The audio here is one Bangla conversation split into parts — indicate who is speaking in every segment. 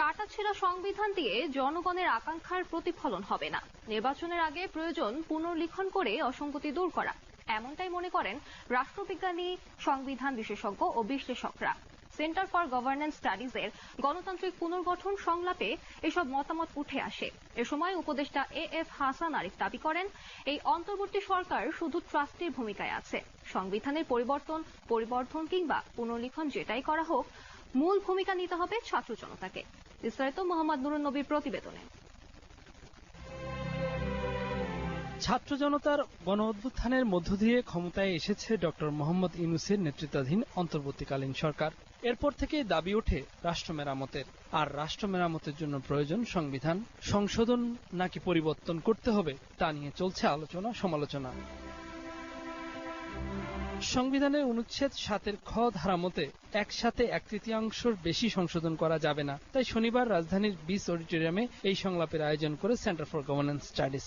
Speaker 1: কাটাছেঁড়া সংবিধান দিয়ে জনগণের আকাঙ্ক্ষার প্রতিফলন হবে না। নির্বাচনের আগে প্রয়োজন পুনর্লিখন করে অসঙ্গতি দূর করা, এমনটাই মনে করেন রাষ্ট্রবিজ্ঞানী, সংবিধান বিশেষজ্ঞ ও বিশ্লেষকরা। সেন্টার ফর গভর্নেন্স স্টাডিজের গণতান্ত্রিক পুনর্গঠন সংলাপে এসব মতামত উঠে আসে। এ সময় উপদেষ্টা এএফ হাসান আরিফ দাবি করেন, এই অন্তর্বর্তী সরকার শুধু ট্রাস্টির ভূমিকায় আছে। সংবিধানের পরিবর্তন কিংবা পুনর্লিখন যেটাই করা হোক, মূল ভূমিকা নিতে হবে ছাত্র জনতাকে। বিস্তারিত মোহাম্মদ নুরুন নবীর প্রতিবেদনে।
Speaker 2: ছাত্র জনতার গণ অভ্যুত্থানের মধ্য দিয়ে ক্ষমতায় এসেছে ডক্টর মোহাম্মদ ইউনূসের নেতৃত্বাধীন অন্তর্বর্তীকালীন সরকার। এরপর থেকেই দাবি ওঠে রাষ্ট্র মেরামতের। আর রাষ্ট্র মেরামতের জন্য প্রয়োজন সংবিধান সংশোধন নাকি পরিবর্তন করতে হবে, তা নিয়ে চলছে আলোচনা সমালোচনা। সংবিধানের অনুচ্ছেদ 7-এর খ ধারা মতে একসাথে 1/3 বেশি সংশোধন করা যাবে না। তাই শনিবার রাজধানীর বিস অডিটোরিয়ামে এই সংলাপের আয়োজন করে সেন্টার ফর গভর্নেন্স স্টাডিজ।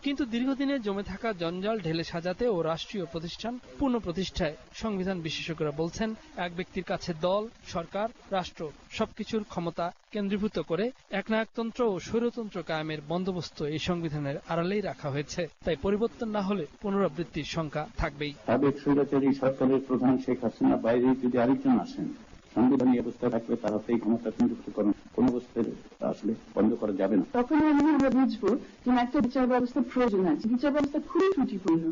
Speaker 2: কিন্তু দীর্ঘদিনে জমে থাকা জঞ্জাল ঢেলে সাজাতে ও রাষ্ট্রীয় প্রতিষ্ঠান পুনঃপ্রতিষ্ঠায় সংবিধান বিশেষজ্ঞরা বলছেন, এক ব্যক্তির কাছে দল, সরকার, রাষ্ট্র সবকিছুর ক্ষমতা কেন্দ্রীভূত করে একনায়কতন্ত্র ও স্বৈরতন্ত্র কায়েমের বন্দোবস্ত এই সংবিধানের আড়ালেই রাখা হয়েছে। তাই পরিবর্তন না হলে পুনরাবৃত্তির শঙ্কা থাকবেই।
Speaker 3: সাবেক স্বৈরাচারী সরকারের প্রধান শেখ হাসিনা বাইরে যদি আরেকজন আসেন, সংবিধান অবস্থা থাকলে তার হাতে এই ক্ষমতা কেন্দ্রীভূত করেন কোন অবস্থায় আসলে বন্ধ করা যাবে না।
Speaker 4: তখন আমরা বুঝবো যে একটা বিচার ব্যবস্থার প্রয়োজন আছে। বিচার ব্যবস্থা খুবই ত্রুটিপূর্ণ।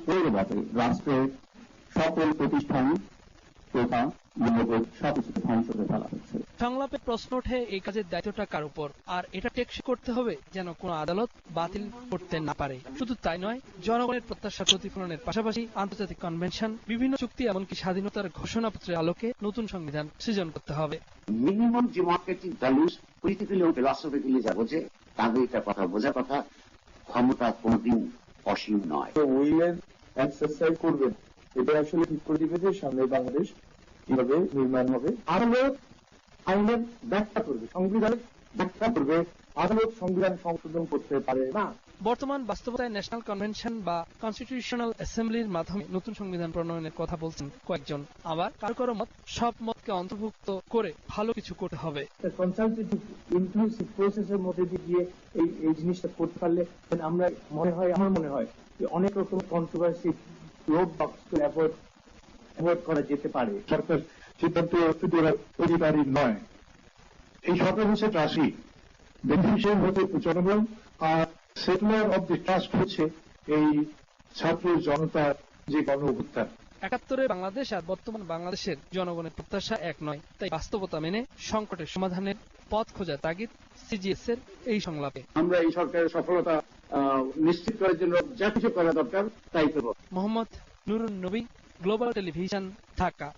Speaker 3: রাষ্ট্রের সকল প্রতিষ্ঠান
Speaker 2: সংলাপে প্রশ্ন ওঠে, এই কাজের দায়িত্বটা কার উপর, আর এটা টেকসই করতে হবে যেন কোনো আদালত বাতিল করতে না পারে। শুধু তাই নয়, জনগণের প্রত্যাশা প্রতিফলনের পাশাপাশি আন্তর্জাতিক কনভেনশন, বিভিন্ন চুক্তি, এমনকি স্বাধীনতার ঘোষণাপত্রের আলোকে নতুন সংবিধান সৃজন করতে হবে।
Speaker 5: মিনিমাম ডেমোক্রেটিক ভ্যালুস পলিটিক্যালি ও ফিলসফিক্যালি যা বোঝে তাদের এটা কথা বোঝার কথা। ক্ষমতা কোনদিন অসীম নয়।
Speaker 6: উইলের এক্সারসাইজ করবে, এটা আসলে ঠিক করে দিবে যে সামনে বাংলাদেশ কিভাবে নির্মাণ হবে। আদালত আইনের ব্যাখ্যা করবে, সংবিধানের ব্যাখ্যা করবে। আদালত সংবিধান সংশোধন করতে পারে না।
Speaker 2: বর্তমান বাস্তবতায় ন্যাশনাল কনভেনশন বা কনস্টিটিউশনাল অ্যাসেম্বলির মাধ্যমে নতুন সংবিধান প্রণয়নের কথা বলছেন কয়েকজন। আবার কারো কারো মত, সব মতকে অন্তর্ভুক্ত করে ভালো কিছু করতে হবে।
Speaker 6: কনসালটেটিভ ইনক্লুসিভ প্রসেসের মধ্যে দিয়ে এই জিনিসটা করতে পারলে আমার মনে হয় যে অনেক রকম কন্ট্রোভার্সি রোড বক্সকে অ্যাভয়েড করা যেতে পারে।
Speaker 7: সরকার সিদ্ধান্ত অধিকারী নয়। এই সরকার হচ্ছে ট্রাস্টি, বেনিফিশিয়ারি হচ্ছে জনগণ, আর সেটলার অব দি ট্রাস্ট হচ্ছে এই ছাত্র জনতার যে গণ অভ্যুত্থান।
Speaker 2: ৭১ বাংলাদেশ আর বর্তমান বাংলাদেশের জনগণের প্রত্যাশা এক নয়। তাই বাস্তবতা মেনে সংকটের সমাধানের পথ খোঁজার তাগিদ সিজিএস এর এই সংলাপে।
Speaker 3: আমরা এই সরকারের সফলতা নিশ্চিত করার জন্য যা কিছু করা দরকার তাই করব।
Speaker 2: মোহাম্মদ নুরুন নবী, গ্লোবাল টেলিভিশন, ঢাকা।